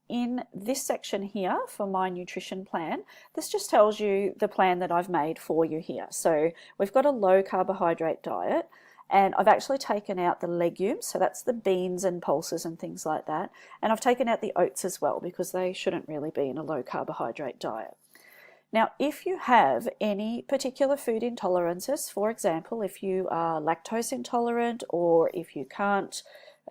in this section here for my nutrition plan, this just tells you the plan that I've made for you here. So we've got a low carbohydrate diet, and I've actually taken out the legumes, so that's the beans and pulses and things like that, and I've taken out the oats as well because they shouldn't really be in a low carbohydrate diet. Now, if you have any particular food intolerances, for example, if you are lactose intolerant, or if you can't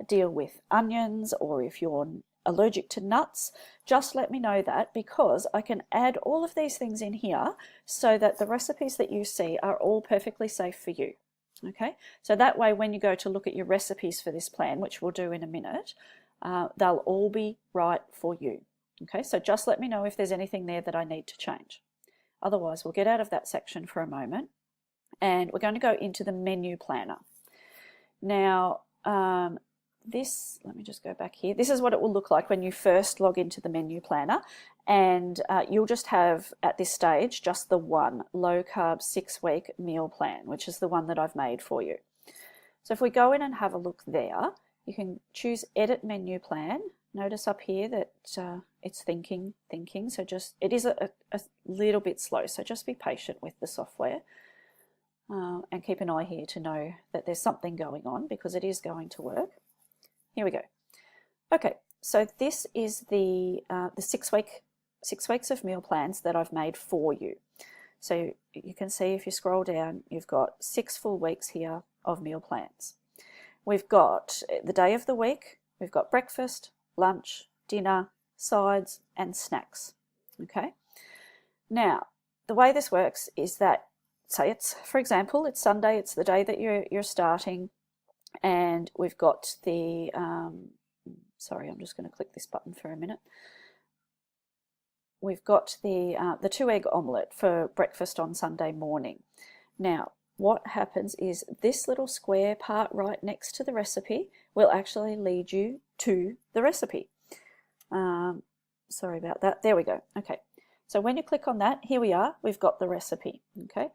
deal with onions, or if you're allergic to nuts, just let me know that, because I can add all of these things in here so that the recipes that you see are all perfectly safe for you. Okay, so that way when you go to look at your recipes for this plan, which we'll do in a minute, they'll all be right for you. Okay, so just let me know if there's anything there that I need to change. Otherwise, we'll get out of that section for a moment, and we're going to go into the menu planner. Now, let me just go back here. This is what it will look like when you first log into the menu planner, and you'll just have at this stage just the one low carb 6-week meal plan, which is the one that I've made for you. So if we go in and have a look there, you can choose edit menu plan. Notice up here that it's thinking, so just, it is a little bit slow, so just be patient with the software and keep an eye here to know that there's something going on, because it is going to work. Here we go. Okay, so this is the 6 weeks of meal plans that I've made for you. So you can see if you scroll down, you've got 6 full weeks here of meal plans. We've got the day of the week, we've got breakfast, lunch, dinner, sides, and snacks. Okay. Now, the way this works is that, say it's, for example, it's Sunday, it's the day that you're starting, and we've got the, sorry, I'm just going to click this button for a minute. We've got the 2-egg omelette for breakfast on Sunday morning. Now, what happens is this little square part right next to the recipe will actually lead you to the recipe. Sorry about that. There we go. Okay. So when you click on that, here we are. We've got the recipe. Okay.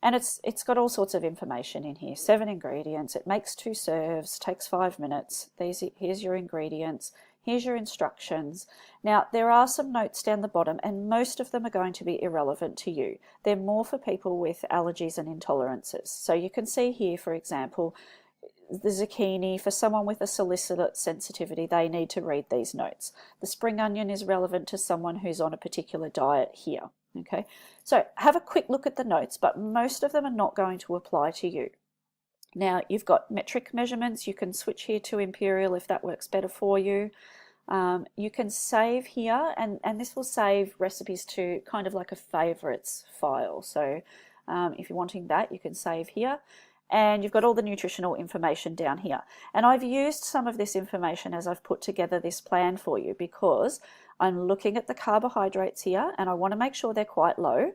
And it's got all sorts of information in here. 7 ingredients. It makes 2 serves. Takes 5 minutes. Here's your ingredients. Here's your instructions. Now, there are some notes down the bottom, and most of them are going to be irrelevant to you. They're more for people with allergies and intolerances. So you can see here, for example, the zucchini, for someone with a salicylate sensitivity, they need to read these notes. The spring onion is relevant to someone who's on a particular diet here. Okay, so have a quick look at the notes, but most of them are not going to apply to you. Now, you've got metric measurements. You can switch here to imperial if that works better for you. You can save here, and this will save recipes to kind of like a favorites file. So if you're wanting that, you can save here. And you've got all the nutritional information down here. And I've used some of this information as I've put together this plan for you, because I'm looking at the carbohydrates here, and I want to make sure they're quite low.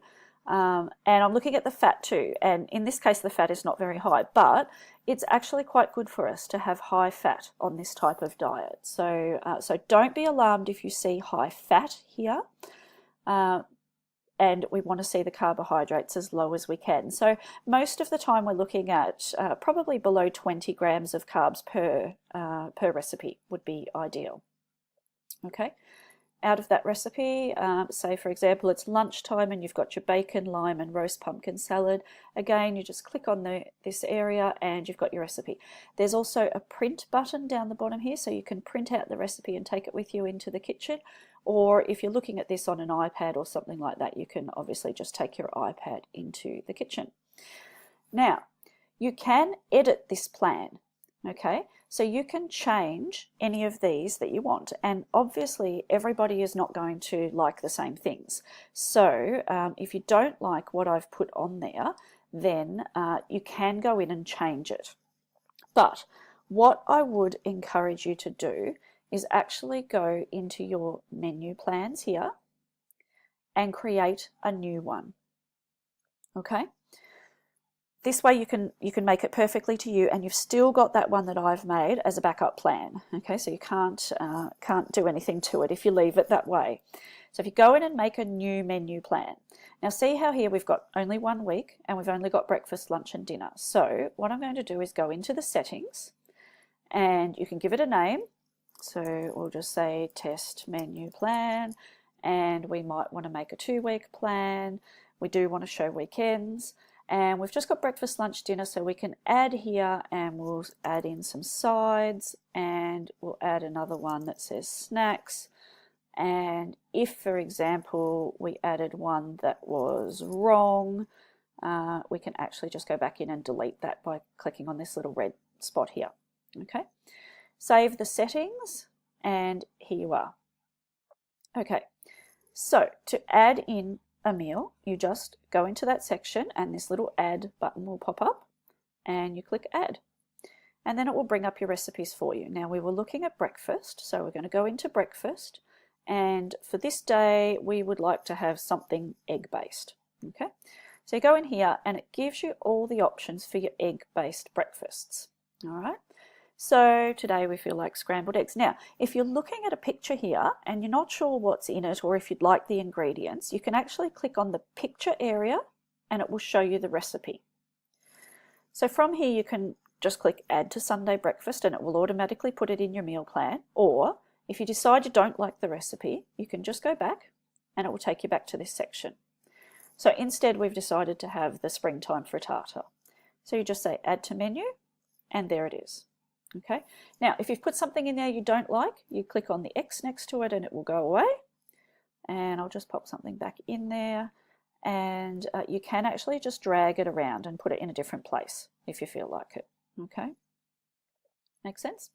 And I'm looking at the fat too, and in this case the fat is not very high, but it's actually quite good for us to have high fat on this type of diet. So don't be alarmed if you see high fat here, and we want to see the carbohydrates as low as we can. So most of the time we're looking at probably below 20 grams of carbs per recipe would be ideal. Okay. Out of that recipe, say for example it's lunchtime and you've got your bacon, lime and roast pumpkin salad. Again, you just click on this area and you've got your recipe. There's also a print button down the bottom here, so you can print out the recipe and take it with you into the kitchen, or if you're looking at this on an iPad or something like that, you can obviously just take your iPad into the kitchen. Now, you can edit this plan, okay? So you can change any of these that you want, and obviously everybody is not going to like the same things. So if you don't like what I've put on there, then you can go in and change it. But what I would encourage you to do is actually go into your menu plans here and create a new one. Okay? This way you can make it perfectly to you, and you've still got that one that I've made as a backup plan. Okay, so you can't do anything to it if you leave it that way. So if you go in and make a new menu plan. Now see how here we've got only 1 week and we've only got breakfast, lunch and dinner. So what I'm going to do is go into the settings, and you can give it a name. So we'll just say test menu plan, and we might want to make a 2-week plan. We do want to show weekends, and we've just got breakfast, lunch, dinner, so we can add here, and we'll add in some sides, and we'll add another one that says snacks. And if, for example, we added one that was wrong, we can actually just go back in and delete that by clicking on this little red spot here. Okay, save the settings, and here you are. Okay, so to add in a meal, you just go into that section and this little add button will pop up and you click add. And then it will bring up your recipes for you. Now we were looking at breakfast, so we're going to go into breakfast. And for this day, we would like to have something egg-based. Okay, so you go in here and it gives you all the options for your egg-based breakfasts. All right, so today we feel like scrambled eggs. Now, if you're looking at a picture here and you're not sure what's in it, or if you'd like the ingredients, you can actually click on the picture area and it will show you the recipe. So from here you can just click add to Sunday breakfast and it will automatically put it in your meal plan. Or if you decide you don't like the recipe, you can just go back and it will take you back to this section. So instead we've decided to have the springtime frittata. So you just say add to menu and there it is. Okay, now if you've put something in there you don't like, you click on the X next to it and it will go away. And I'll just pop something back in there, and you can actually just drag it around and put it in a different place if you feel like it. Okay, makes sense?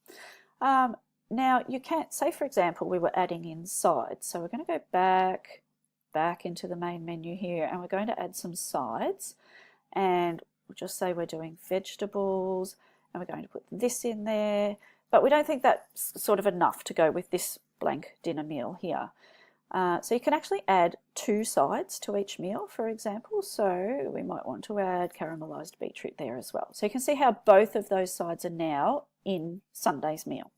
Now you can't, say for example we were adding in sides, so we're going to go back into the main menu here and we're going to add some sides, and we'll just say we're doing vegetables and we're going to put this in there, but we don't think that's sort of enough to go with this blank dinner meal here. So you can actually add 2 sides to each meal, for example, so we might want to add caramelized beetroot there as well. So you can see how both of those sides are now in Sunday's meal.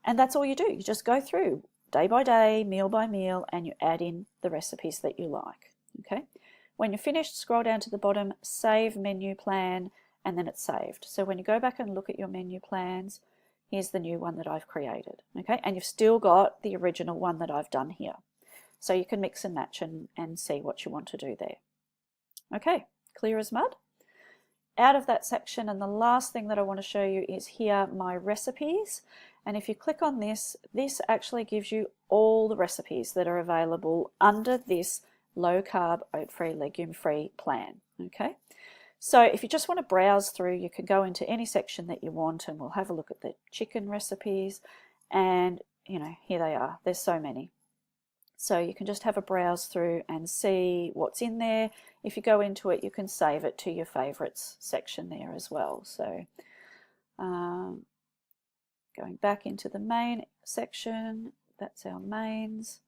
And that's all you do. You just go through day by day, meal by meal, and you add in the recipes that you like. Okay. When you're finished, scroll down to the bottom, save menu plan, and then it's saved. So when you go back and look at your menu plans, here's the new one that I've created. Okay, and you've still got the original one that I've done here. So you can mix and match and see what you want to do there. Okay, clear as mud. Out of that section, and the last thing that I want to show you is here, my recipes. And if you click on this, this actually gives you all the recipes that are available under this low carb, oat-free, legume-free plan. Okay, so if you just want to browse through, you can go into any section that you want and we'll have a look at the chicken recipes, and you know, here they are. There's so many. So you can just have a browse through and see what's in there. If you go into it, you can save it to your favorites section there as well. So going back into the main section, that's our mains.